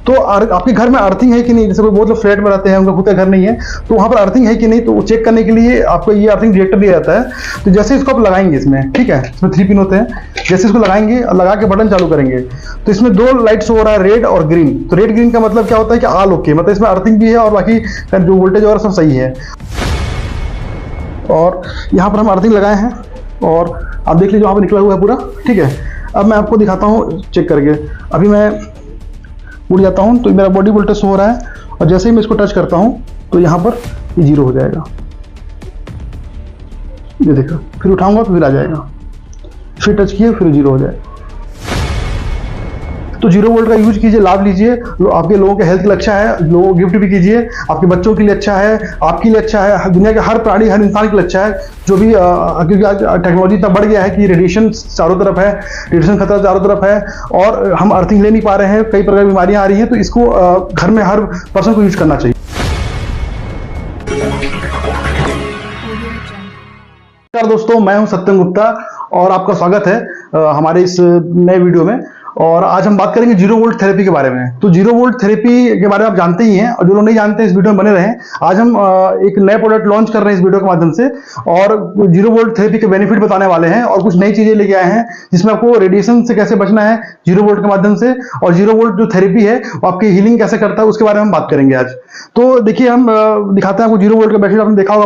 तो आपके घर में अर्थिंग है कि नहीं, जैसे कोई बहुत लोग फ्लैट में रहते हैं, उनका खुद का घर नहीं है, तो वहाँ पर अर्थिंग है कि नहीं, तो चेक करने के लिए आपको ये अर्थिंग डिटेक्टर दिया जाता है। तो जैसे इसको आप लगाएंगे इसमें, ठीक है, इसमें 3 पिन होते हैं, जैसे इसको लगाएंगे और लगा के बटन चालू करेंगे तो इसमें 2 लाइट्स हो रहा है, रेड और ग्रीन। तो रेड ग्रीन का मतलब क्या होता है कि ऑल ओके, मतलब इसमें अर्थिंग भी है और बाकी जो वोल्टेज और सब सही है। और यहाँ पर हम अर्थिंग लगाए हैं और आप देख लीजिए वहाँ पर निकला हुआ है पूरा, ठीक है। अब मैं आपको दिखाता हूँ चेक करके। अभी मैं उड़ जाता हूँ तो मेरा बॉडी वोल्टेज हो रहा है और जैसे ही मैं इसको टच करता हूँ तो यहाँ पर ये 0 हो जाएगा, ये देखो, फिर उठाऊंगा तो फिर आ जाएगा, फिर टच किए फिर 0 हो जाएगा। तो 0 वोल्ट का यूज कीजिए, लाभ लीजिए, आपके लोगों के हेल्थ के लिए अच्छा है, लोगों को गिफ्ट भी कीजिए, आपके बच्चों के लिए अच्छा है, आपके लिए अच्छा है, दुनिया के हर प्राणी हर इंसान के लिए अच्छा है। जो भी क्योंकि आज टेक्नोलॉजी इतना बढ़ गया है कि रेडिएशन चारों तरफ है, रेडिएशन खतरा चारों तरफ है और हम अर्थिंग ले नहीं पा रहे हैं, कई प्रकार की बीमारियां आ रही हैं, तो इसको घर में हर पर्सन को यूज करना चाहिए। नमस्कार दोस्तों, मैं हूं सत्यम गुप्ता और आपका स्वागत है हमारे इस नए वीडियो में। और आज हम बात करेंगे 0 वोल्ट थेरेपी के बारे में। तो 0 वोल्ट थेरेपी के बारे में आप जानते ही हैं और जो लोग नहीं जानते इस वीडियो में बने रहें। आज हम एक नए प्रोडक्ट लॉन्च कर रहे हैं इस वीडियो के माध्यम से और 0 वोल्ट थेरेपी के बेनिफिट बताने वाले हैं और कुछ नई चीजें लेके आए हैं जिसमें आपको रेडिएशन से कैसे बचना है 0 वोल्ट के माध्यम से, और 0 वोल्ट जो थेरेपी है वो आपकी हीलिंग कैसे करता है उसके बारे में हम बात करेंगे आज। तो देखिए हम दिखाते हैं आपको 0 वोल्ट का बेडशीट। आपने देखा होगा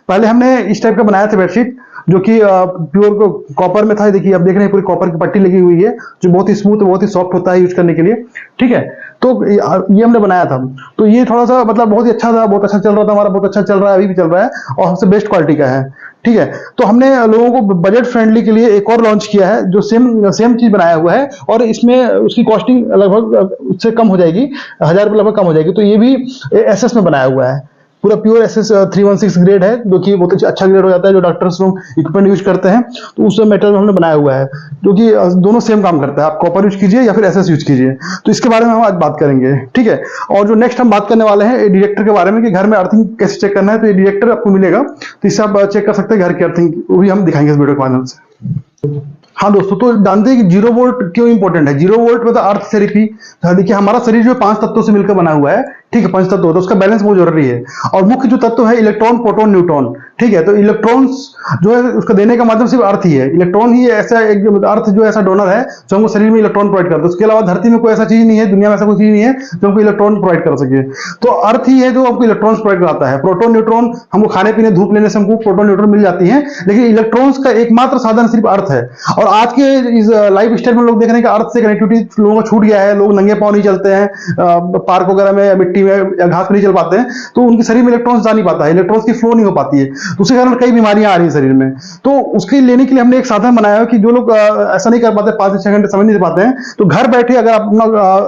पहले हमने इस टाइप का बनाया था बेडशीट जो कि प्योर कॉपर में था। देखिए आप देख रहे हैं पूरी कॉपर की पट्टी लगी हुई है जो बहुत ही स्मूथ, बहुत ही सॉफ्ट होता है यूज करने के लिए, ठीक है। तो ये हमने बनाया था, तो ये थोड़ा सा मतलब बहुत ही अच्छा था, बहुत अच्छा चल रहा था हमारा, बहुत अच्छा चल रहा है, अभी भी चल रहा है और सबसे बेस्ट क्वालिटी का है, ठीक है। तो हमने लोगों को बजट फ्रेंडली के लिए एक और लॉन्च किया है जो सेम चीज बनाया हुआ है और इसमें उसकी कॉस्टिंग लगभग उससे कम हो जाएगी, 1000 रुपये लगभग कम हो जाएगी। तो ये भी एसएस में बनाया हुआ है, पूरा प्योर एसएस 316 ग्रेड है जो कि बहुत अच्छा ग्रेड हो जाता है, जो डॉक्टर्स लोग इक्विपमेंट यूज करते हैं तो उस मेटल में हमने बनाया हुआ है जो कि दोनों सेम काम करता है। आप कॉपर यूज कीजिए या फिर एसएस यूज कीजिए, तो इसके बारे में हम आज बात करेंगे, ठीक है। और जो नेक्स्ट हम बात करने वाले हैं डिटेक्टर के बारे में कि घर में अर्थिंग कैसे चेक करना है, तो ये डिटेक्टर आपको मिलेगा, तो इससे आप चेक कर सकते हैं घर की अर्थिंग, वो भी हम दिखाएंगे इस वीडियो के माध्यम से। हाँ दोस्तों, तो जानते हैं कि 0 वोल्ट क्यों इंपॉर्टेंट है। 0 वोल्ट मतलब अर्थ थेरेपी। देखिए हमारा शरीर जो 5 तत्वों से मिलकर बना हुआ है, ठीक है, 5 तत्व होता है, उसका बैलेंस बहुत जरूरी है। और मुख्य जो तत्व है इलेक्ट्रॉन, प्रोटॉन, न्यूट्रॉन, ठीक है। तो इलेक्ट्रॉन्स जो है उसका देने का माध्यम सिर्फ अर्थ ही है, इलेक्ट्रॉन ही ऐसा एक अर्थ जो ऐसा डोनर है जो हमको शरीर में इलेक्ट्रॉन प्रोवाइड करता है। उसके अलावा धरती में कोई ऐसा चीज नहीं है, दुनिया में ऐसा कोई चीज नहीं है जो हमको इलेक्ट्रॉन प्रोवाइड कर सके। तो अर्थ ही है जो हमको इलेक्ट्रॉन प्रोवाइड कराता है। प्रोटॉन न्यूट्रॉन हमको खाने पीने धूप लेने से हमको प्रोटॉन न्यूट्रॉन मिल जाती है, लेकिन इलेक्ट्रॉन्स का एकमात्र साधन सिर्फ अर्थ है। और आज के इस लाइफ स्टाइल में लोग देख रहे हैं कि अर्थ से कनेक्टिविटी लोगों को छूट गया है, लोग नंगे पांव नहीं चलते हैं, पार्क वगैरह में या मिट्टी में या घास पर नहीं चल पाते हैं, तो उनके शरीर में इलेक्ट्रॉन्स जा नहीं पाता है, इलेक्ट्रॉन्स की फ्लो नहीं हो पाती है, तो उसके कारण कई बीमारियां आ रही है शरीर में। तो उसके लेने के लिए हमने एक साधन बनाया है कि जो लोग ऐसा नहीं कर पाते, 5 से 6 घंटे समझ नहीं पाते हैं, तो घर बैठे अगर आप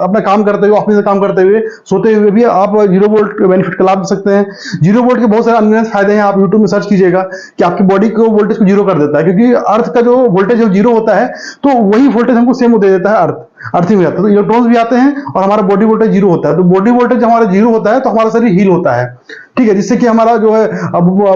अपना काम करते हुए, ऑफिस में काम करते हुए, सोते हुए भी आप 0 वोल्ट बेनिफिट का लाभ ले सकते हैं। 0 वोल्ट के बहुत सारे अनगिनत फायदे हैं। आप यूट्यूब में सर्च कीजिएगा कि आपकी बॉडी को वोल्टेज को 0 कर देता है, क्योंकि अर्थ का जो वोल्टेज जब 0 होता है तो वही वोल्टेज हमको सेम दे देता है अर्थिंग हो जाता है। तो इलेक्ट्रॉन्स भी आते हैं और हमारा बॉडी वोल्टेज 0 होता है। तो बॉडी वोल्टेज हमारा 0 होता है तो हमारा शरीर हील होता है, ठीक है, जिससे कि हमारा जो है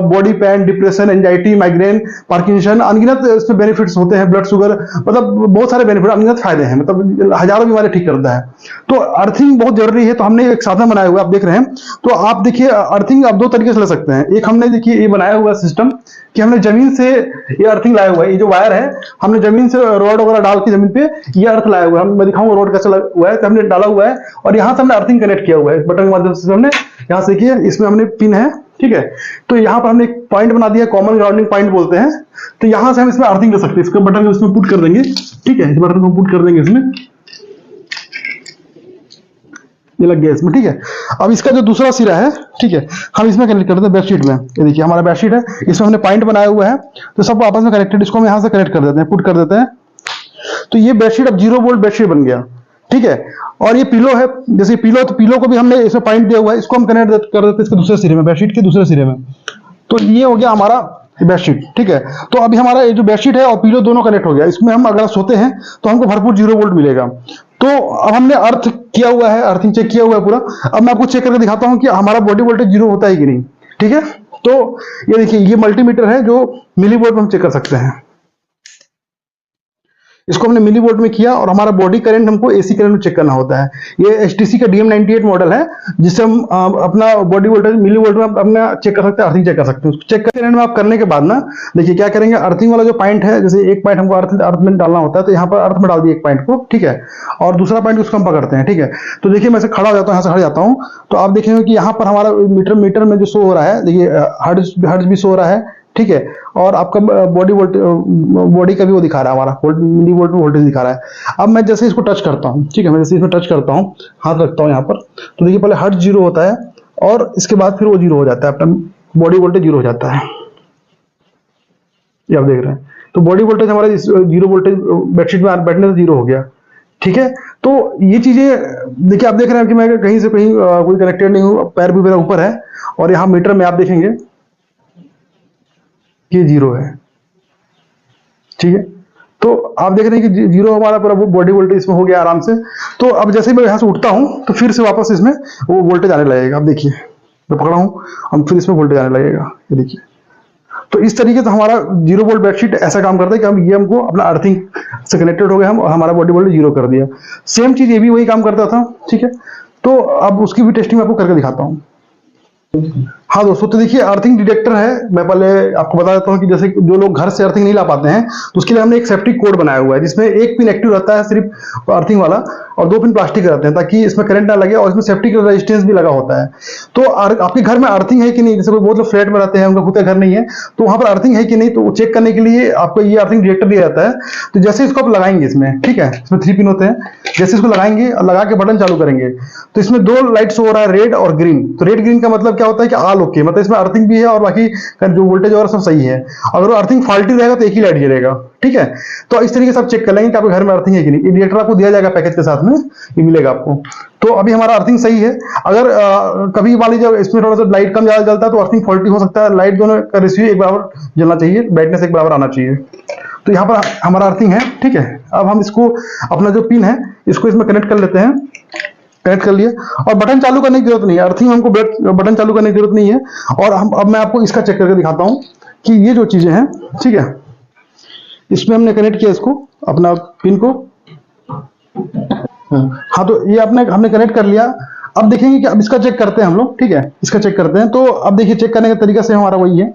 body pain, depression, anxiety, migraine, Parkinson, अनगिनत इसमें बेनिफिट्स होते हैं, ब्लड शुगर, मतलब बहुत सारे बेनिफिट, अनगिनत फायदे हैं, मतलब हजारों बीमारी ठीक करता है। तो अर्थिंग बहुत जरूरी है, तो हमने एक साधन बनाया हुआ आप देख रहे हैं। तो आप देखिए अर्थिंग आप 2 तरीके से ले सकते हैं। एक हमने देखिए ये बनाया हुआ सिस्टम कि हमने जमीन से ये अर्थिंग लाया हुआ है, ये जो वायर है हमने जमीन से रॉड वगैरह डाल के जमीन पे ये अर्थ लाया हुआ है। मैं दिखाऊंगा रॉड कैसे लगा हुआ है, तो हमने डाला हुआ है और यहाँ से हमने अर्थिंग कनेक्ट किया हुआ है बटन के माध्यम से। हमने यहाँ से देखिए इसमें हमने पिन है, ठीक है, तो यहाँ पर हमने एक पॉइंट बना दिया, कॉमन ग्राउंडिंग पॉइंट बोलते हैं। तो यहाँ से हम इसमें अर्थिंग कर सकते हैं, इसका बटन इसमें पुट कर देंगे, ठीक है, इस बटन को पुट कर देंगे इसमें, ये लग गया इसमें, ठीक है। अब इसका जो दूसरा सिरा है, ठीक है, हम इसमें कनेक्ट करते हैं बेडशीट में। ये देखिए हमारा बेडशीट है, इसमें हमने पॉइंट बनाया हुआ है, तो सब आपस में कनेक्टेड, इसको हम यहाँ से कनेक्ट कर देते हैं, पुट कर देते हैं। तो ये बेडशीट अब 0 वोल्ट बेडशीट बन गया, ठीक है। और ये पिलो है, जैसे पिलो, तो पिलो को भी हमने इसमें पॉइंट दिया हुआ है, इसको हम कनेक्ट कर देते हैं इसके दूसरे सिरे में, बेडशीट के दूसरे सिरे में। तो ये हो गया हमारा बेडशीट, ठीक है। तो अभी हमारा ये जो बेडशीट है और पिलो दोनों कनेक्ट हो गया, इसमें हम अगर सोते हैं तो हमको भरपूर 0 वोल्ट मिलेगा। तो अब हमने अर्थ किया हुआ है, अर्थिंग चेक किया हुआ है पूरा। अब मैं आपको चेक करके दिखाता हूँ कि हमारा बॉडी वोल्टेज 0 होता है कि नहीं, ठीक है। तो ये देखिए ये मल्टीमीटर है जो मिली वोल्ट में हम चेक कर सकते हैं। इसको हमने मिली वोल्ट में किया और हमारा बॉडी करंट हमको एसी करंट में चेक करना होता है। ये एचटीसी का DM98 मॉडल है, जिससे हम अपना बॉडी वोल्टेज मिली वोल्ट में अपना चेक कर सकते हैं, अर्थिंग चेक कर सकते हैं। चेक करंट में आप करने के बाद ना देखिए क्या करेंगे, अर्थिंग वाला जो पॉइंट है, जैसे एक पॉइंट हमको अर्थ में डालना होता है, तो यहाँ पर अर्थ में डाल दिए एक पॉइंट को, ठीक है, और दूसरा पॉइंट उसको हम पकड़ते हैं, ठीक है। तो देखिए मैं खड़ा हो जाता हूँ, यहाँ से खड़ा जाता हूँ, तो आप देखेंगे कि यहाँ पर हमारा मीटर में जो शो हो रहा है, देखिए हर्ट्ज भी शो हो रहा है, ठीक है, और आपका बॉडी का भी वो दिखा रहा है, हमारा मिली वोल्ट में वोल्टेज दिखा रहा है। अब मैं जैसे इसको टच करता हूँ, ठीक है, मैं जैसे इसमें टच करता हूँ, हाथ रखता हूँ यहाँ पर, तो देखिए पहले हर्ट्ज 0 होता है और इसके बाद फिर वो 0 हो जाता है, अपना बॉडी वोल्टेज 0 हो जाता है, ये आप देख रहे हैं। तो बॉडी वोल्टेज हमारा 0 वोल्टेज बेडशीट में बैठने से 0 हो गया, ठीक है। तो ये चीजें देखिए, आप देख रहे हैं कि मैं कहीं से कहीं कोई कनेक्टेड नहीं हूँ, पैर भी मेरा ऊपर है, और यहाँ मीटर में आप देखेंगे ये 0 है, ठीक है। तो आप देख रहे हैं कि 0 हमारा पूरा बॉडी वोल्टेज इसमें हो गया आराम से। तो अब जैसे मैं यहाँ से उठता हूँ तो फिर से वापस इसमें वो वोल्टेज आने लगेगा। अब देखिए मैं पकड़ा हूँ, अब फिर इसमें वोल्टेज आने लगेगा, ये देखिए। तो इस तरीके से हमारा 0 वोल्ट बेडशीट ऐसा काम करता है कि हम ये हमको अपना अर्थिंग से कनेक्टेड हो गए हम, और हमारा बॉडी वोल्टेज 0 कर दिया। सेम चीज ये भी वही काम करता था, ठीक है। तो अब उसकी भी टेस्टिंग आपको करके दिखाता हूँ। हाँ दोस्तों, तो देखिए अर्थिंग डिटेक्टर है। मैं पहले आपको बता देता हूँ कि जैसे जो लोग घर से अर्थिंग नहीं ला पाते हैं, तो उसके लिए हमने एक सेफ्टी कोड बनाया हुआ है, जिसमें एक पिन एक्टिव रहता है सिर्फ अर्थिंग वाला, और 2 पिन प्लास्टिक के रहते हैं, ताकि इसमें करंट ना लगे, और इसमें सेफ्टी का रेजिस्टेंस भी लगा होता है। तो आपके घर में अर्थिंग है कि नहीं, जैसे कोई बहुत लोग फ्लैट में रहते हैं, उनका खुद का घर नहीं है, तो वहां पर अर्थिंग है कि नहीं, तो चेक करने के लिए आपको ये अर्थिंग डिटेक्टर दिया जाता है। तो जैसे इसको आप लगाएंगे इसमें, ठीक है, इसमें 3 पिन होते हैं, जैसे इसको लगाएंगे और लगा के बटन चालू करेंगे, तो इसमें 2 लाइट्स हो रहा है, रेड और ग्रीन। तो रेड ग्रीन का मतलब क्या होता है कि ऑल ओके, मतलब इसमें अर्थिंग भी है और बाकी जो वोल्टेज वगैरह सब सही है। अगर वो अर्थिंग फॉल्टी रहेगा तो एक ही लाइट जलेगा, ठीक है। तो इस तरीके से आप चेक कर लेंगे कि आपके घर में अर्थिंग है कि नहीं। इंडिकेटर आपको दिया जाएगा पैकेज के साथ में, ये मिलेगा आपको। तो अभी हमारा अर्थिंग सही है। अगर कभी मान लीजिए इसमें थोड़ा सा लाइट कम ज्यादा जलता है तो अर्थिंग फॉल्टी हो सकता है। लाइट दोनों का रेशियो एक बराबर जलना चाहिए, ब्राइटनेस एक बराबर आना चाहिए। तो यहाँ पर हमारा अर्थिंग है, ठीक है। अब हम इसको अपना जो पिन है इसको इसमें कनेक्ट कर लेते हैं। कनेक्ट कर लिया, और बटन चालू करने की जरूरत नहीं है, अर्थिंग हमको बटन चालू करने की जरूरत नहीं है। और अब मैं आपको इसका चेक करके दिखाता हूँ कि ये जो चीजें हैं, ठीक है, इसमें हमने कनेक्ट किया इसको, अपना पिन को। हाँ, तो ये हमने कनेक्ट कर लिया। अब देखेंगे कि अब इसका चेक करते हैं हम लोग, ठीक है, इसका चेक करते हैं। तो अब देखिए चेक करने का तरीका से हमारा वही है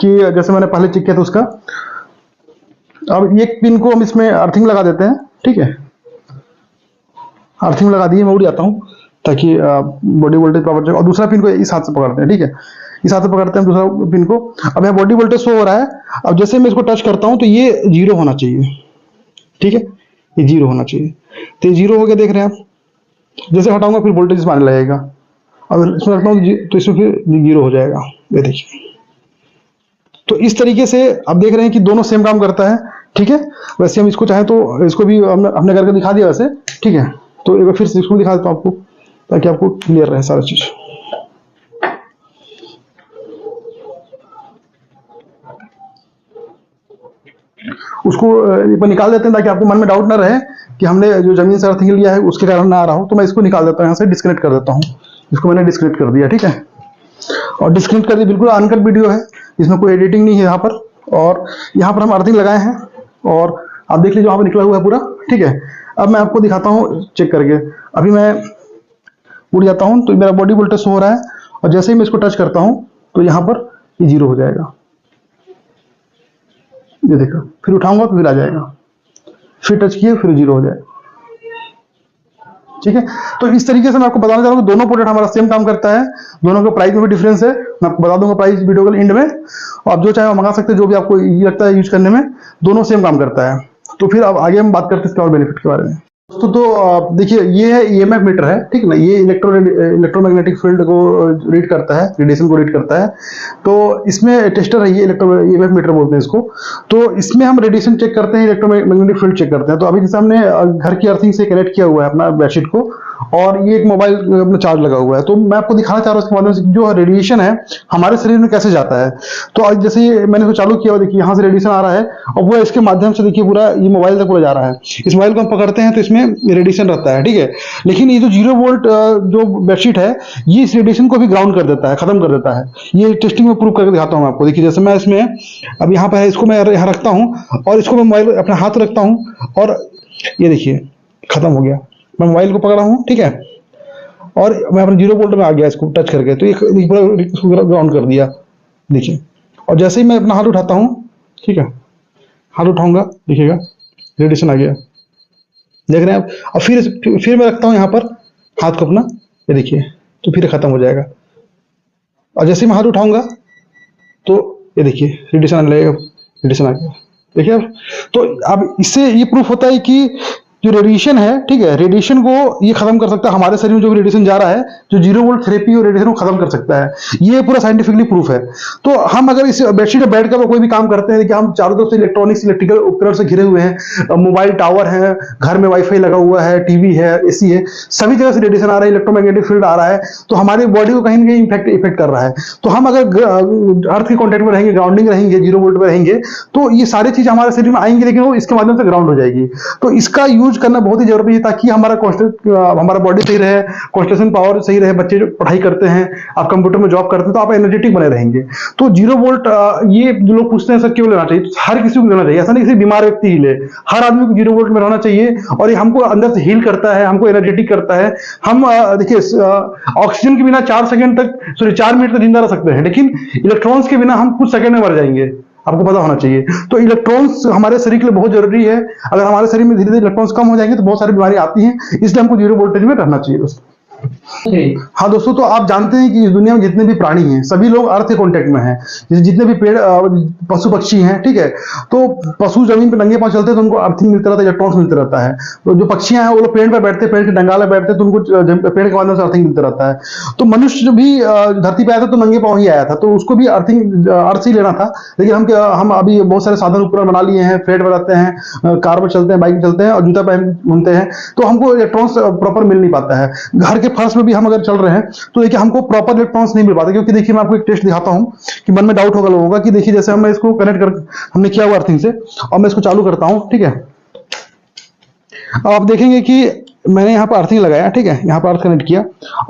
कि जैसे मैंने पहले चेक किया था उसका। अब एक पिन को हम इसमें अर्थिंग लगा देते हैं, ठीक है, अर्थिंग लगा दी। मैं उड़ जाता हूँ ताकि बॉडी वोल्टेज पावर चेक। और दूसरा पिन को इस हाथ से पकड़ते हैं, ठीक है, इस हाथ से पकड़ते हैं दूसरा पिन को। अब यहाँ बॉडी वोल्टेज शो हो रहा है। अब जैसे मैं इसको टच करता हूँ तो ये 0 होना चाहिए, ठीक है, ये 0 होना चाहिए। तो ये 0 हो गया, देख रहे हैं आप। जैसे हटाऊंगा फिर वोल्टेज इसमें आने लगेगा। अगर इसमें रखता हूँ तो इसमें फिर 0 हो जाएगा, ये देखिए। तो इस तरीके से आप देख रहे हैं कि दोनों सेम काम करता है, ठीक है। वैसे हम इसको चाहें तो इसको भी हमने करके दिखा दिया वैसे, ठीक है। तो एक बार फिर से इसको दिखा देता हूँ आपको, ताकि आपको क्लियर रहे सारा चीज। उसको एक बार निकाल देते हैं ताकि आपको मन में डाउट ना रहे कि हमने जो जमीन से अर्थिंग लिया है उसके कारण ना आ रहा हो। तो मैं इसको निकाल देता हूँ, यहाँ से डिस्कनेक्ट कर देता हूँ। इसको मैंने डिस्कनेक्ट कर दिया, ठीक है, और डिस्कनेक्ट कर दिया। बिल्कुल अनकट वीडियो है, इसमें कोई एडिटिंग नहीं है यहाँ पर। और यहाँ पर हम अर्थिंग लगाए हैं, और आप देख लीजिए वहाँ पर निकला हुआ है पूरा, ठीक है। अब मैं आपको दिखाता हूँ चेक करके। अभी मैं उड़ जाता हूँ तो मेरा बॉडी वोल्टेज हो रहा है, और जैसे ही मैं इसको टच करता हूँ तो यहाँ पर ये 0 हो जाएगा, ये देखो। फिर उठाऊंगा तो फिर आ जाएगा, फिर टच किए फिर 0 हो जाएगा, ठीक है। तो इस तरीके से मैं आपको बताना चाह रहा हूँ दोनों प्रोडक्ट हमारा सेम काम करता है। दोनों के प्राइस में भी डिफरेंस है, मैं आपको बता दूंगा प्राइस वीडियो के एंड में। और आप जो चाहे मंगा सकते हैं, जो भी आपको ये लगता है यूज करने में, दोनों सेम काम करता है। तो फिर अब आगे हम बात करते हैं इसके और बेनिफिट के बारे में। तो देखिए ये है EMF मीटर है, ठीक ना। ये इलेक्ट्रोमैग्नेटिक फील्ड को रीड करता है, रेडिएशन को रीड करता है। तो इसमें टेस्टर है, ये EMF मीटर बोलते हैं इसको। तो इसमें हम रेडिएशन चेक करते हैं, इलेक्ट्रोमैग्नेटिक फील्ड चेक करते हैं। तो अभी जैसे हमने घर की अर्थिंग से कनेक्ट किया हुआ है अपना बेडशीट को, और ये एक मोबाइल अपना चार्ज लगा हुआ है। तो मैं आपको दिखाना चाह रहा हूँ इसके माध्यम से कि जो रेडिएशन है हमारे शरीर में कैसे जाता है। तो आज जैसे मैंने इसको चालू किया, देखिए यहाँ से रेडिएशन आ रहा है और वो इसके माध्यम से देखिए पूरा ये मोबाइल तक पूरा जा रहा है। इस मोबाइल को हम पकड़ते हैं तो इसमें रेडिएशन रहता है, ठीक है। लेकिन ये जो 0 वोल्ट जो बेडशीट है ये इस रेडिएशन को भी ग्राउंड कर देता है, खत्म कर देता है। ये टेस्टिंग में प्रूव करके दिखाता हूँ मैं आपको। देखिए जैसे मैं इसमें अब यहाँ पर इसको मैं यहाँ रखता हूँ और इसको मैं मोबाइल अपने हाथ रखता हूँ और ये देखिए खत्म हो गया। मैं मोबाइल को पकड़ा हूँ, ठीक है, और मैं अपने 0 वोल्ट में आ गया इसको टच करके, तो ये पूरा ग्राउंड कर दिया, देखिए। और जैसे ही मैं अपना हाथ उठाता हूँ, ठीक है, हाथ उठाऊंगा देखिएगा रेडिएशन आ गया, देख रहे हैं आप। और फिर मैं रखता हूँ यहाँ पर हाथ को अपना, ये देखिए, तो फिर खत्म हो जाएगा। और जैसे ही मैं हाथ उठाऊंगा तो ये देखिए रेडिएशन आने लगेगा, रेडिएशन आ गया, देखिए आप। तो अब इससे ये प्रूफ होता है कि जो रेडिएशन है, ठीक है, रेडिएशन को ये खत्म कर सकता है। हमारे शरीर में जो भी रेडिएशन जा रहा है, जो 0 वोल्ट थेरेपी और रेडिएशन को खत्म कर सकता है, ये पूरा साइंटिफिकली प्रूफ है। तो हम अगर इस बेडशीट में बैठकर कोई भी काम करते हैं कि हम चारों तरफ से इलेक्ट्रॉनिक्स इलेक्ट्रिकल उपकरण से घिरे हुए हैं, मोबाइल टावर है, घर में वाईफाई लगा हुआ है, टीवी है, एसी है, सभी जगह से रेडिएशन आ रहा है, इलेक्ट्रोमैग्नेटिक फील्ड आ रहा है, तो हमारी बॉडी को कहीं ना कहीं इफेक्ट कर रहा है। तो हम अगर अर्थ के कॉन्टेक्ट में रहेंगे, ग्राउंडिंग रहेंगे, 0 वोल्ट में रहेंगे, तो ये सारी चीज हमारे शरीर में आएंगी, लेकिन वो इसके माध्यम से ग्राउंड हो जाएगी। तो इसका यूज करना बहुत ही जरूरी है ताकि हमारा बॉडी सही रहे, कॉन्स्टिट्यूशन पावर सही रहे। बच्चे जो पढ़ाई करते हैं, आप कंप्यूटर में जॉब करते हैं, तो आप एनर्जेटिक बने रहेंगे। तो 0 वोल्ट ये जो लोग पूछते हैं सर क्यों लेना चाहिए, तो हर किसी को लेना चाहिए, ऐसा नहीं किसी बीमार व्यक्ति ही ले, हर आदमी को 0 वोल्ट में रहना चाहिए। और ये हमको अंदर से हील करता है, हमको एनर्जेटिक करता है। हम देखिए ऑक्सीजन के बिना 4 मिनट तक जिंदा रह सकते हैं, लेकिन इलेक्ट्रॉन्स के बिना हम कुछ सेकंड में मर जाएंगे, आपको पता होना चाहिए। तो इलेक्ट्रॉन्स हमारे शरीर के लिए बहुत जरूरी है। अगर हमारे शरीर में धीरे धीरे इलेक्ट्रॉन्स कम हो जाएंगे तो बहुत सारी बीमारियां आती हैं, इसलिए हमको 0 वोल्टेज में रहना चाहिए दोस्तों। हाँ दोस्तों, तो आप जानते हैं कि इस दुनिया में जितने भी प्राणी हैं सभी लोग अर्थ के कांटेक्ट में हैं। जितने भी पेड़ पशु पक्षी हैं, ठीक है, तो पशु जमीन पर नंगे पांव चलते हैं तो उनको अर्थिंग मिलता रहता है, इलेक्ट्रॉन्स मिलते रहता है। तो जो पक्षियां हैं वो लोग पेड़ पर बैठते हैं, पेड़ के डंगाल में बैठते हैं, तो उनको पेड़ के माध्यम से अर्थिंग मिलता रहता है। तो मनुष्य जो भी धरती पे आया था तो नंगे पांव ही आया था, तो उसको भी अर्थिंग अर्थ से ही लेना था। लेकिन हम अभी बहुत सारे साधन उपकरण बना लिए हैं, फ्लैट बनाते हैं, कार में चलते हैं, बाइक में चलते हैं और जूता पहन घूमते हैं, तो हमको इलेक्ट्रॉन्स प्रॉपर मिल नहीं पाता है। घर के फर्श में भी हम अगर चल रहे हैं तो देखिए हमको प्रॉपर इलेक्ट्रॉन्स नहीं मिल पाते, क्योंकि देखिए मैं आपको एक टेस्ट दिखाता हूं कि मन में डाउट होगा लोगों का कि देखिए जैसे हम इसको कनेक्ट कर हमने किया हुआ अर्थिंग से और मैं इसको चालू करता हूं, ठीक है। अब आप देखेंगे कि मैंने यहाँ पर अर्थिंग लगाया, ठीक है, यहाँ पर अर्थ कनेक्ट किया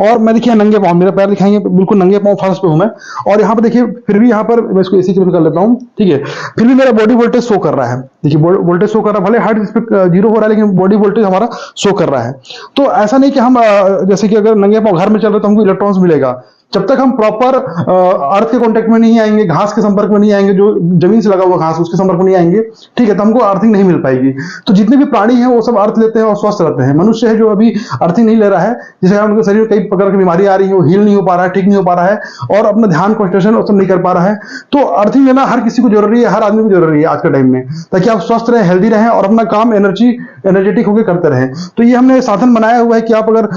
और मैं देखिए नंगे पाँव, मेरा पैर दिखाएंगे बिल्कुल नंगे पाँव फर्श पे हूं मैं। और यहाँ पर देखिए फिर भी यहाँ पर मैं इसको एसी की कर लेता हूँ, ठीक है, फिर भी मेरा बॉडी वोल्टेज शो कर रहा है। देखिए वोल्टेज शो कर रहा है, भले हार्ट इस पे 0 हो रहा है लेकिन बॉडी वोल्टेज हमारा शो कर रहा है। तो ऐसा नहीं कि हम जैसे कि अगर नंगे पाँव घर में चल रहे तो हमको इलेक्ट्रॉन्स मिलेगा, जब तक हम प्रॉपर अर्थ के कांटेक्ट में नहीं आएंगे, घास के संपर्क में नहीं आएंगे, जो जमीन से लगा हुआ घास उसके संपर्क में नहीं आएंगे, ठीक है, तो हमको अर्थिंग नहीं मिल पाएगी। तो जितने भी प्राणी हैं वो सब अर्थ लेते हैं और स्वस्थ रहते हैं। मनुष्य है जो अभी अर्थिंग नहीं ले रहा है, जिसे उनके शरीर में कई प्रकार की बीमारी आ रही है, वो हील नहीं हो पा रहा है, ठीक नहीं हो पा रहा है और अपना ध्यान कंसंट्रेशन और सब नहीं कर पा रहा है। तो अर्थिंग लेना हर किसी को जरूरी है, हर आदमी को जरूरी है आज के टाइम में, ताकि आप स्वस्थ रहें, हेल्दी रहें और अपना काम एनर्जेटिक होकर करते रहें। तो ये हमने साधन बनाया हुआ है कि आप अगर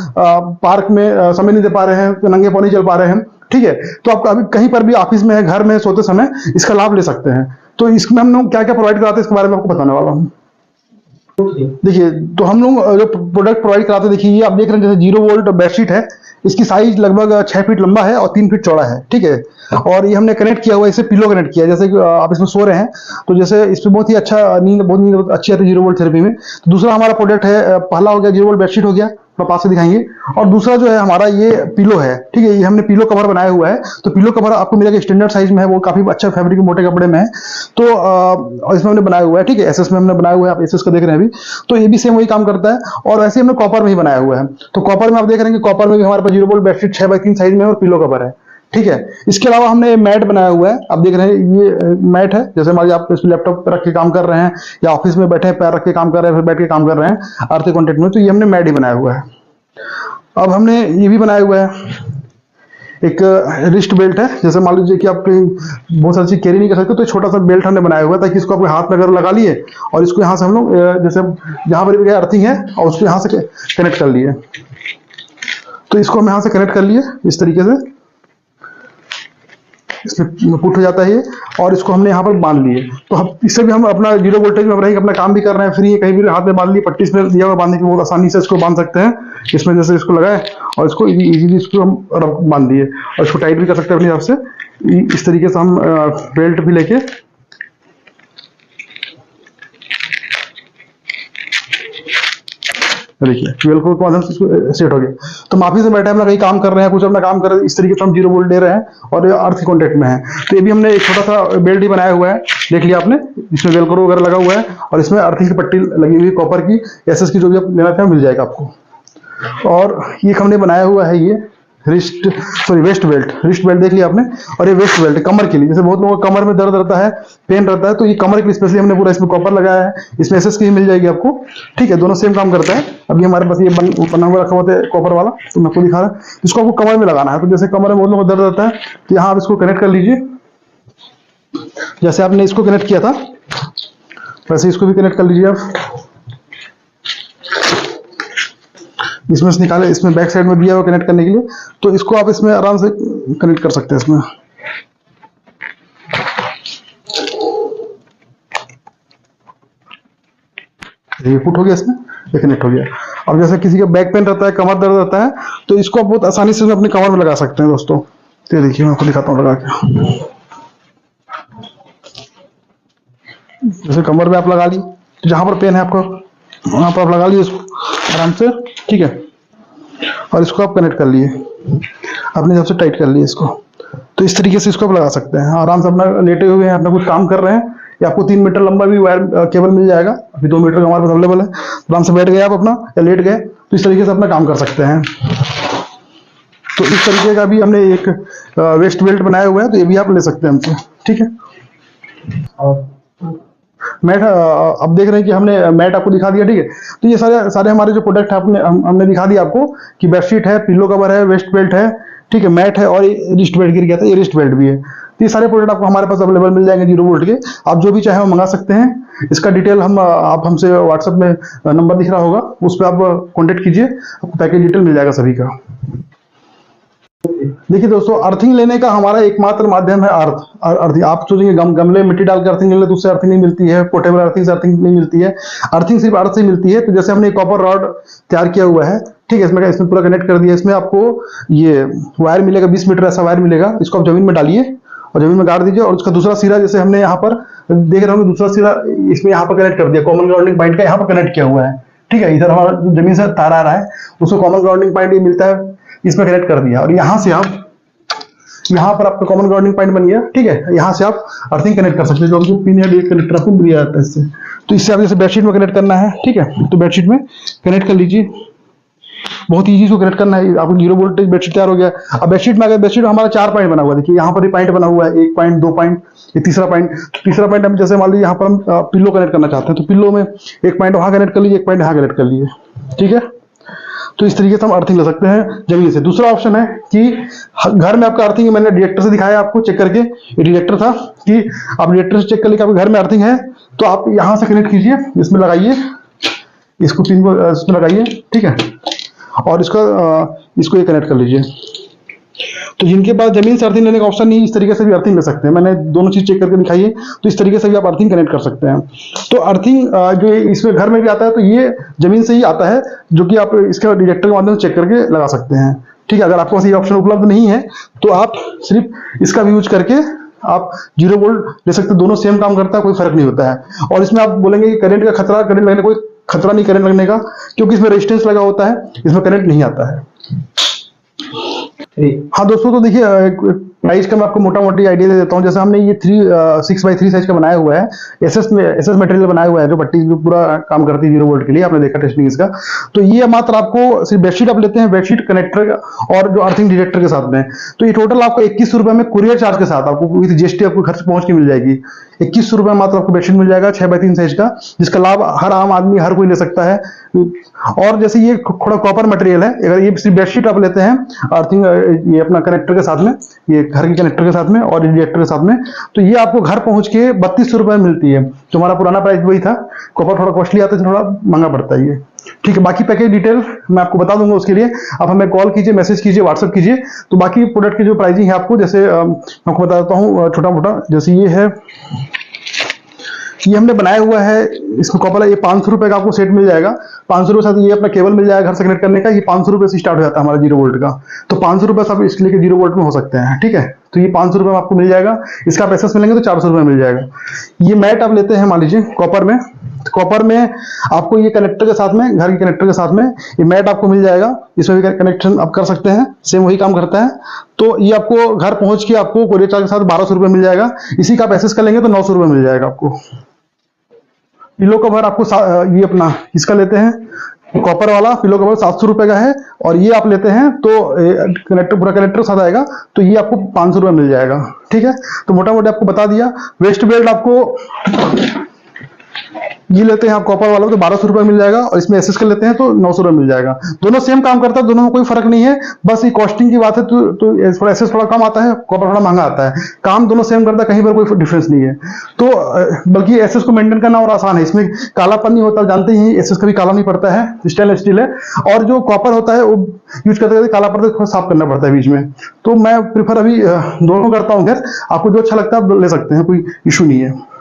पार्क में समय नहीं दे पा रहे हैं, नंगे पाँव नहीं चल पा रहे हैं, ठीक है, तो आप अभी कहीं पर भी ऑफिस में है, घर में सोते समय इसका लाभ ले सकते हैं। तो इसमें हम लोग क्या क्या प्रोवाइड कराते हैं इसके बारे में आपको बताने वाला हूँ। देखिए तो हम लोग जो प्रोडक्ट प्रोवाइड कराते हैं, देखिए ये आप देख रहे हैं जैसे 0 वोल्ट बेडशीट है, इसकी साइज लगभग 6 फीट लंबा है और 3 फीट चौड़ा है, ठीक है। और ये हमने कनेक्ट किया हुआ है, इसे पिलो कनेक्ट किया है, जैसे कि आप इसमें सो रहे हैं तो जैसे इस पर बहुत ही अच्छा नींद अच्छी आती है 0 वोल्ट थेरेपी में। तो दूसरा हमारा प्रोडक्ट है, पहला हो गया 0 वोल्ट बेडशीट हो गया, पास से दिखाएंगे, और दूसरा जो है हमारा ये पिलो है, ठीक है, ये हमने पिलो कवर बनाया हुआ है। तो पिलो कवर आपको मिलेगा स्टैंडर्ड साइज में है, वो काफी अच्छा फैब्रिक मोटे कपड़े में है। तो इसमें हमने बनाया हुआ है, ठीक है, एसएस में हमने बनाया हुआ है, आप एसएस को देख रहे हैं अभी, तो ये भी सेम वही काम करता है। और ऐसे हमने कॉपर में ही बनाया हुआ है। तो कॉपर में आप देख रहे हैं कि कॉपर में भी हमारे पास 0 वोल्ट बेडशीट 6x3 साइज में और पिलो कवर है, ठीक है। इसके अलावा हमने मैट बनाया हुआ है, आप देख रहे हैं ये मैट है, जैसे मान लीजिए आप इस लैपटॉप पर रख के काम कर रहे हैं या ऑफिस में बैठे पैर रख के काम कर रहे हैं, फिर बैठ के काम कर रहे हैं अर्थ कॉन्टेक्ट में, तो ये हमने मैट ही बनाया हुआ है। अब हमने ये भी बनाया हुआ है, एक रिस्ट बेल्ट है, जैसे मान लीजिए कि आप बहुत सारी चीज कैरी नहीं कर सकते, तो छोटा सा बेल्ट हमने बनाया हुआ है ताकि इसको अपने हाथ में अगर लगा लिए और इसको यहाँ से हम लोग जैसे जहां पर भी अर्थिंग है और उसको यहाँ से कनेक्ट कर लिए, तो इसको हम यहाँ से कनेक्ट कर लिए इस तरीके से, इसमें पुट हो जाता है ये, और इसको हमने यहाँ पर बांध लिए। तो हम इससे भी हम अपना 0 वोल्टेज में रह अपना काम भी कर रहे हैं, फ्री है, कहीं भी हाथ में बांध लिए, पट्टी इसमें दिया हुआ बांधने की बहुत आसानी से इसको बांध सकते हैं। इसमें जैसे इसको लगाए और इसको इजीली इसको हम बांध दिए, और इसको टाइट भी कर सकते हैं अपने हिसाब से। इस तरीके से हम बेल्ट भी लेके देखिए 12 को माध्यम से सेट हो गया। तो माफी से बैठे अपना कहीं काम कर रहे हैं, कुछ अपना काम कर रहे हैं, इस तरीके से हम 0 वोल्ट दे रहे हैं और अर्थ के कॉन्टेक्ट में है। तो ये भी हमने एक छोटा सा बेल्ट ही बनाया हुआ है, देख लिया आपने, इसमें वेलक्रो वगैरह लगा हुआ है और इसमें अर्थिंग की पट्टी लगी हुई है कॉपर की, एसएस की, जो भी आप लेना चाहें मिल जाएगा आपको। और ये हमने बनाया हुआ है ये वेस्ट बेल्ट देख लिया आपने। और ये वेस्ट बेल्ट कमर के लिए, जैसे बहुत लोगों को कमर में दर्द रहता है, पेन रहता है, तो ये कमर के लिए स्पेशली हमने पूरा इसमें कॉपर लगाया है। इसमें एसएस की मिल जाएगी आपको, ठीक है, दोनों सेम काम करता है। अभी हमारे पास ये बना हुआ रखा हुआ है कॉपर वाला, तो मैं आपको दिखा रहा हूँ। इसको आपको कमर में लगाना है। तो जैसे कमर में बहुत लोगों को दर्द रहता है, तो यहाँ आप इसको कनेक्ट कर लीजिए। जैसे आपने इसको कनेक्ट किया था वैसे इसको भी कनेक्ट कर लीजिए आप। इसमें से निकाले, इसमें बैक साइड में दिया हुआ कनेक्ट करने के लिए, तो इसको आप इसमें आराम से कनेक्ट कर सकते हैं। इसमें ये पुट हो गया, इसमें ये कनेक्ट हो गया। अब जैसे किसी का बैक पेन रहता है, कमर दर्द रहता है, तो इसको आप बहुत आसानी से अपने कमर में लगा सकते हैं दोस्तों। तो देखिए मैं आपको दिखाता हूँ लगा के। जैसे कमर में आप लगा ली, जहां पर पेन है आपको वहां पर आप लगा लीजिए इसको आराम से, ठीक है। और इसको आप कनेक्ट कर लिए, अपने हिसाब से टाइट कर लिए इसको। तो इस तरीके से इसको आप लगा सकते हैं आराम से। अपना लेटे हुए हैं, अपना कुछ काम कर रहे हैं, या आपको 3 मीटर लंबा भी वायर केबल मिल जाएगा, अभी 2 मीटर का हमारे पास अवेलेबल है। आराम से बैठ गए आप अपना, या लेट गए, तो इस तरीके से अपना काम कर सकते हैं। तो इस तरीके का भी हमने एक वेस्ट बेल्ट बनाया हुआ है, तो ये भी आप ले सकते हैं हमसे, ठीक है। और मैट अब देख रहे हैं कि हमने मैट आपको दिखा दिया, ठीक है। तो ये सारे हमारे जो प्रोडक्ट है हमने दिखा दिया आपको, कि बेडशीट है, पिलो कवर है, वेस्ट बेल्ट है, ठीक है, मैट है, और रिस्ट बेल्ट गिर गया था, ये रिस्ट बेल्ट भी है। तो ये सारे प्रोडक्ट आपको हमारे पास अवेलेबल मिल जाएंगे 0 वोल्ट के। आप जो भी चाहे वो मंगा सकते हैं। इसका डिटेल आप हमसे व्हाट्सएप में नंबर दिख रहा होगा, उस पर आप कॉन्टेक्ट कीजिए, आपको पैकेज डिटेल मिल जाएगा सभी का। देखिए दोस्तों, अर्थिंग लेने का हमारा एकमात्र माध्यम है अर्थिंग। आप सोचेंगे गमले मिट्टी डाल कर अर्थिंग ले, तो उससे अर्थिंग नहीं मिलती है, पोर्टेबल अर्थिंग से अर्थिंग नहीं मिलती है। अर्थिंग सिर्फ अर्थ से मिलती है। तो जैसे हमने कॉपर रॉड तैयार किया हुआ है, ठीक है, इसमें पूरा कनेक्ट कर दिया। इसमें आपको ये वायर मिलेगा, 20 मीटर ऐसा वायर मिलेगा। इसको आप जमीन में डालिए और जमीन में गाड़ दीजिए, और उसका दूसरा सिरा, जैसे हमने यहाँ पर देख रहे होंगे, दूसरा सिरा इसमें यहाँ पर कनेक्ट कर दिया, कॉमन ग्राउंडिंग पॉइंट का यहाँ पर कनेक्ट किया हुआ है, ठीक है। इधर हमारा जमीन से तार आ रहा है, उसको कॉमन ग्राउंडिंग पॉइंट मिलता है, इसमें कनेक्ट कर दिया। और यहाँ से आप यहाँ पर आपका कॉमन ग्राउंडिंग पॉइंट बन गया, ठीक है। यहाँ से आप अर्थिंग कनेक्ट कर सकते हैं, जो पिन है, कनेक्टर आपको मिल जाता है इससे। तो इससे आप जैसे बेडशीट में कनेक्ट करना है, ठीक है, तो बेडशीट में कनेक्ट कर लीजिए। बहुत ईजी इसको कनेक्ट करना है। आपको 0 वोल्टेज बेडशीट तैयार हो गया। अब बेडशीट में, अगर बेडशीट हमारा 4 पॉइंट बना हुआ है, देखिए यहाँ पर पॉइंट बना हुआ है, 1 पॉइंट, 2 पॉइंट, ये तीसरा पॉइंट। तीसरा पॉइंट हम जैसे मान लीजिए यहाँ पर हम पिल्लो कनेक्ट करना चाहते हैं, तो पिल्लो में 1 पॉइंट वहां कनेक्ट कर लीजिए, 1 पॉइंट यहाँ कनेक्ट कर लीजिए, ठीक है। तो इस तरीके से हम अर्थिंग ले सकते हैं जमीन से। दूसरा ऑप्शन है कि घर में आपका अर्थिंग, मैंने डिटेक्टर से दिखाया आपको चेक करके, ये डिटेक्टर था कि आप डिटेक्टर से चेक कर लीजिए आपके घर में अर्थिंग है, तो आप यहाँ से कनेक्ट कीजिए, इसमें लगाइए, इसको पिन को इसमें लगाइए, ठीक है, और इसको ये कनेक्ट कर लीजिए। तो जिनके पास जमीन से अर्थिंग लेने का ऑप्शन नहीं, इस तरीके से भी अर्थिंग ले सकते हैं। मैंने दोनों चीज चेक करके दिखाई है, तो इस तरीके से भी आप अर्थिंग कनेक्ट कर सकते हैं। तो अर्थिंग जो इसमें घर में भी आता है, तो ये जमीन से ही आता है, जो कि आप इसके डिटेक्टर के माध्यम से चेक करके लगा सकते हैं, ठीक है। अगर आपके पास ये ऑप्शन उपलब्ध नहीं है, तो आप सिर्फ इसका भी यूज करके आप 0 वोल्ट ले सकते हैं। दोनों सेम काम करता है, कोई फर्क नहीं होता है। और इसमें आप बोलेंगे कि करंट का खतरा, करंट लगने कोई खतरा नहीं करंट लगने का, क्योंकि इसमें रेजिस्टेंस लगा होता है, इसमें करंट नहीं आता है। हाँ दोस्तों, तो देखिए प्राइस का मैं आपको मोटा मोटी आइडिया दे देता हूँ। जैसे हमने ये 6x3 साइज का बनाया हुआ है, एसएस मटेरियल बनाया हुआ है, जो पट्टी जो पूरा काम करती है 0 वोल्ट के लिए, आपने देखा टेस्टिंग इसका। तो ये मात्र आपको सिर्फ बेडशीट आप लेते हैं, बेडशीट कनेक्टर और जो अर्थिंग डिटेक्टर के साथ में, तो ये टोटल आपको 2100 रुपए में कुरियर चार्ज के साथ आपको विद जीएसटी आपको घर से पहुंच के मिल जाएगी। 2100 रुपए मात्र आपको बेडशीट मिल जाएगा 6x3 साइज का, जिसका लाभ हर आम आदमी, हर कोई ले सकता है। और जैसे ये थोड़ा कॉपर मटेरियल है, अगर ये सिर्फ बेडशीट आप लेते हैं अर्थिंग, ये अपना कनेक्टर के साथ में, ये घर के कनेक्टर के साथ में और रेडिएटर के साथ में, तो ये आपको घर पहुंच के 3200 रुपए में मिलती है। जो हमारा पुराना प्राइस वही था, कॉपर थोड़ा कॉस्टली आता है, थोड़ा महंगा पड़ता है ये। ठीक है, बाकी पैकेज डिटेल मैं आपको बता दूंगा, उसके लिए आप हमें कॉल कीजिए, मैसेज कीजिए, व्हाट्सएप कीजिए। तो बाकी प्रोडक्ट की जो प्राइसिंग है आपको, जैसे मैं आपको बता देता हूँ छोटा मोटा। जैसे ये हमने बनाया हुआ है, इसमें कॉपर है, ये 500 रुपए का आपको सेट मिल जाएगा। 500 रुपए साथ ये अपना केबल मिल जाएगा घर से कनेक्ट करने का। ये 500 रुपए से स्टार्ट हो जाता है हमारा 0 वोल्ट का। तो 500 रुपए से आप इसके लिए 0 वोल्ट में हो सकते हैं, ठीक है। तो ये 500 रुपए में आपको मिल जाएगा। इसका आप एसएस मिलेंगे तो 400 रुपए मिल जाएगा। ये मैट आप लेते हैं मान लीजिए कॉपर में, कॉपर में आपको ये कनेक्टर के साथ में, घर के कनेक्टर के साथ में ये मैट आपको मिल जाएगा। इसमें भी कनेक्शन आप कर सकते हैं, सेम वही काम करता है। तो ये आपको घर पहुंच के आपको कोरियर चार्ज के साथ 1200 रुपए मिल जाएगा। इसी का आप एसएस कर लेंगे तो 900 रुपए मिल जाएगा आपको। पिलो कवर आपको ये अपना इसका लेते हैं कॉपर वाला पिलो कवर 700 रुपए का है। और ये आप लेते हैं तो कनेक्टर, पूरा कनेक्टर साथ आएगा, तो ये आपको 500 रुपए मिल जाएगा, ठीक है। तो मोटा मोटा आपको बता दिया। वेस्ट बेल्ट आपको ये लेते हैं आप कॉपर वाला तो 1200 रुपए मिल जाएगा, और इसमें एसएस कर लेते हैं तो 900 रुपए मिल जाएगा। दोनों सेम काम करता है, दोनों में कोई फर्क नहीं है, बस ये कॉस्टिंग की बात है। तो थोड़ा एसएस थोड़ा कम आता है, कॉपर थोड़ा महंगा आता है। काम दोनों सेम करता है, कहीं पर कोई डिफरेंस नहीं है। तो बल्कि एसएस को मेंटेन करना और आसान है, इसमें कालापन नहीं होता, जानते ही एसएस कभी काला नहीं पड़ता है, स्टेनलेस स्टील है। और जो कॉपर होता है वो यूज करते करते काला पड़ता है, थोड़ा साफ करना पड़ता है बीच में। तो मैं प्रीफर अभी दोनों करता हूँ। खैर आपको जो अच्छा लगता है आप ले सकते हैं, कोई इशू नहीं है।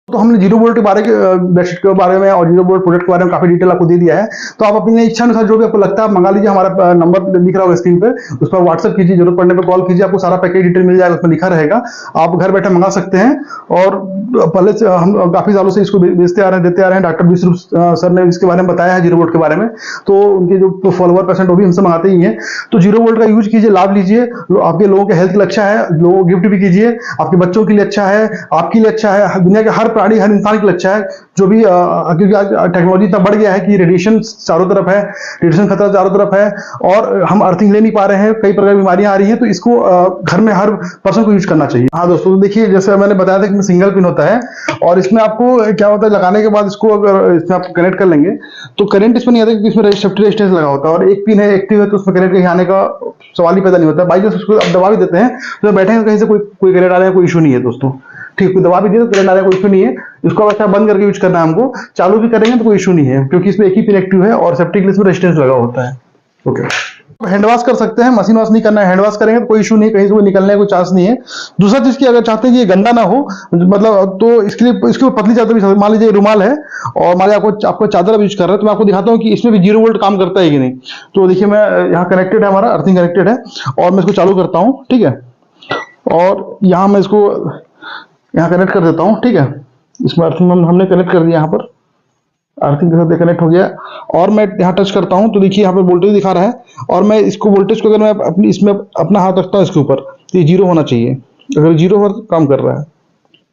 तो हमने 0 वोल्ट के बारे बेडशीट के बारे में और 0 वोल्ट प्रोडक्ट के बारे में काफी डिटेल आपको दे दिया है। तो आप अपनी इच्छा अनुसार जो भी आपको लगता है आप मंगा लीजिए। हमारा नंबर दिख रहा होगा स्क्रीन पे, उस पर व्हाट्सएप कीजिए, जरूरत पड़ने पर कॉल कीजिए, आपको सारा पैकेज डिटेल मिल जाएगा, उसमें लिखा रहेगा। आप घर बैठे मंगा सकते हैं। और पहले से हम काफी सालों से इसको बेचते आ रहे हैं, देते आ रहे हैं। डॉक्टर विश्व सर ने इसके बारे में बताया है 0 वोल्ट के बारे में, तो उनके जो फॉलोअर पर्सेंट वो भी हमसे मंगाते ही हैं। तो 0 वोल्ट का यूज कीजिए, लाभ लीजिए। आपके लोगों के हेल्थ के लिए अच्छा है, लोगों को गिफ्ट भी कीजिए, आपके बच्चों के लिए अच्छा है, आपके लिए अच्छा है, दुनिया के हर प्राणी, हर इंसान के लिए अच्छा है। जो भी क्योंकि आज टेक्नोलॉजी इतना बढ़ गया है कि रेडिएशन चारों तरफ है, रेडिएशन खतरा चारों तरफ है, और हम अर्थिंग ले नहीं पा रहे हैं, कई प्रकार की बीमारियां आ रही हैं। तो इसको घर में हर पर्सन को यूज करना चाहिए। हाँ दोस्तों, तो देखिए जैसे मैंने बताया था कि इसमें सिंगल पिन होता है, और इसमें आपको क्या होता है, लगाने के बाद इसको अगर इसमें आप कनेक्ट कर लेंगे तो करंट इसमें नहीं आता, क्योंकि इसमें सेफ्टी रेजिस्टेंस लगा होता है। और एक पिन है एक्टिव है, तो उसमें करंट कहीं आने का सवाल ही पैदा नहीं होता। बाई चांस उसको आप दबा भी देते हैं तो बैठे कहीं से कोई करंट आ रहा है, कोई इशू नहीं है दोस्तों, ठीक। कोई दबा भी दिए तो करंट आ रहा है, कोई इशू नहीं है। इसको वैसे बंद करके यूज करना है हमको, चालू भी करेंगे तो कोई इशू नहीं है, क्योंकि इसमें एक ही पिन एक्टिव है और सेफ्टी के लिए इसमें रेजिस्टेंस लगा होता है। ओके, हैंड वॉश कर सकते हैं, मशीन वॉश नहीं करना है, हैंड वॉश करेंगे तो कोई इशू नहीं, कहीं से कोई निकलने का कोई चांस नहीं है। दूसरा चीज की अगर चाहते हैं कि ये गंदा ना हो, मतलब तो इसके लिए इसके ऊपर पतली चादर भी, मान लीजिए रुमाल है और मान लीजिए आपको चादर यूज कर रहे हैं, तो मैं आपको दिखाता हूँ कि इसमें भी 0 वोल्ट काम करता है कि नहीं। तो देखिए मैं यहाँ कनेक्टेड है, हमारा अर्थिंग कनेक्टेड है, और मैं इसको चालू करता हूँ, ठीक है। और यहाँ मैं इसको यहाँ कनेक्ट कर देता हूँ, ठीक है। इसमें अर्थिंग हमने कनेक्ट कर दिया, यहाँ पर अर्थिंग के साथ कनेक्ट हो गया। और मैं यहाँ टच करता हूँ तो देखिए यहाँ पे वोल्टेज दिखा रहा है, और मैं इसको वोल्टेज को अगर मैं अपनी इसमें अपना हाथ रखता हूँ इसके ऊपर तो ये 0 होना चाहिए। अगर 0 पर काम कर रहा है,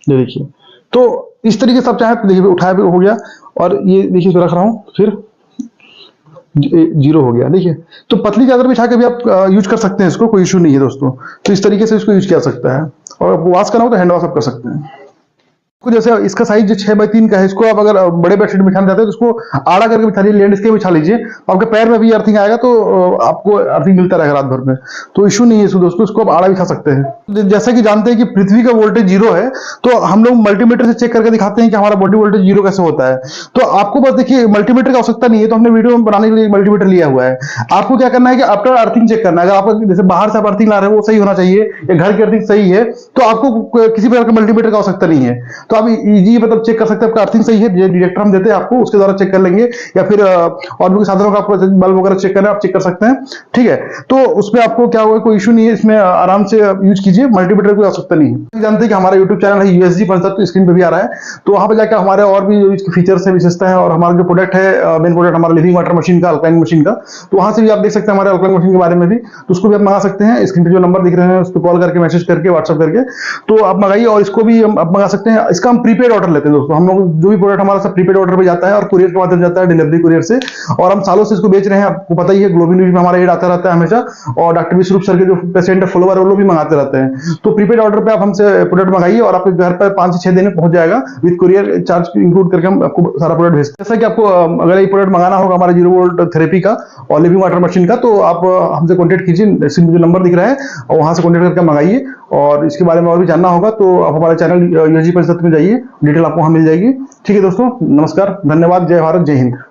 ये देखिए। तो इस तरीके से आप चाहे तो देखिए उठाया भी हो गया, और ये देखिए रख रहा हूँ, फिर 0 हो गया, देखिए। तो पतली चादर बिछा के भी आप यूज कर सकते हैं इसको, कोई इशू नहीं है दोस्तों। तो इस तरीके से इसको यूज किया सकता है। और वॉश करना हो तो हैंड वॉश आप कर सकते हैं। जैसे इसका साइज 6x3 का है, इसको आप अगर बड़े बेडशीट बिछाना चाहते हैं तो इसको आड़ा करके बिछा लीजिए, लैंडस्केप बिछा लीजिए, आपके पैर में भी अर्थिंग आएगा, तो आपको अर्थिंग मिलता रहेगा रात भर में, तो इशू नहीं है इसको दोस्तों। इसको आप आड़ा बिछा सकते हैं। जैसे कि जानते हैं कि पृथ्वी का वोल्टेज 0 है, तो हम लोग मल्टीमीटर से चेक करके दिखाते हैं कि हमारा बॉडी वोल्टेज 0 कैसे होता है। तो आपको बस देखिए मल्टीमीटर की आवश्यकता नहीं है, तो हमने वीडियो बनाने के लिए मल्टीमीटर लिया हुआ है। आपको क्या करना है कि आफ्टर अर्थिंग चेक करना है। अगर आप जैसे बाहर से आप अर्थिंग ला रहे हैं वो सही होना चाहिए, या घर की अर्थिंग सही है, तो आपको किसी प्रकार का मल्टीमीटर की आवश्यकता नहीं है। तो आप इजी मतलब चेक कर सकते हैं आपका अर्थिंग सही है, जो डिटेक्टर हम देते हैं आपको उसके द्वारा चेक कर लेंगे, या फिर और भी साधनों का आपको बल्ब वगैरह चेक करना है, आप चेक कर सकते हैं, ठीक है। तो उसमें आपको क्या होगा, कोई इशू नहीं है, इसमें आराम से यूज कीजिए, मल्टीमीटर की आवश्यकता नहीं है। जानते हैं कि हमारा यूट्यूब चैनल है USG पंचतत्व, तो स्क्रीन पे भी आ रहा है, तो वहां पर जाकर हमारे और भी इसके फीचर्स है, विशेषता है, और हमारा जो प्रोडक्ट है, मेन प्रोडक्ट हमारा लिविंग वाटर मशीन का, अल्कलाइन मशीन का, तो वहां से भी आप देख सकते हैं हमारे अल्कलाइन मशीन के बारे में भी। तो उसको भी आप मंगा सकते हैं, स्क्रीन पे जो नंबर दिख रहे हैं उस पर कॉल करके, मैसेज करके, व्हाट्सएप करके, तो आप मंगाइए। और इसको भी आप मंगा सकते हैं। इसका हम प्रीपेड ऑर्डर लेते हैं दोस्तों, हम लोग जो भी प्रोडक्ट हमारा सब प्रीपेड ऑर्डर पे जाता है, और कुरियर के माध्यम जाता है, डिलीवरी कुरियर से, और हम सालों से इसको बेच रहे हैं। आपको पता ही है, ग्लोबल न्यूज में हमारा एड आता रहता है हमेशा, और डॉक्टर विश्व सर के जो पेशेंट है, फॉलोअर है, वो लोग भी मंगाते रहते हैं। तो प्रीपेड ऑर्डर पे आप हमसे प्रोडक्ट मंगाइए, और आपके घर पर 5 से 6 दिन में पहुंच जाएगा, विद कुरियर चार्ज इंक्लूड करके हम आपको सारा प्रोडक्ट भेजते हैं। जैसा कि आपको अगर ये प्रोडक्ट मंगाना होगा हमारा 0 वोल्ट थेरेपी का और लिविंग वाटर मशीन का, तो आप हमसे कॉन्टेक्ट कीजिए, जो नंबर दिख रहा है, और वहां से कॉन्टेक्ट करके मंगाइए। और इसके बारे में और भी जानना होगा तो आप हमारे चैनल USG पंचतत्व में जाइए, डिटेल आपको वहां मिल जाएगी, ठीक है दोस्तों। नमस्कार, धन्यवाद, जय भारत, जय हिंद।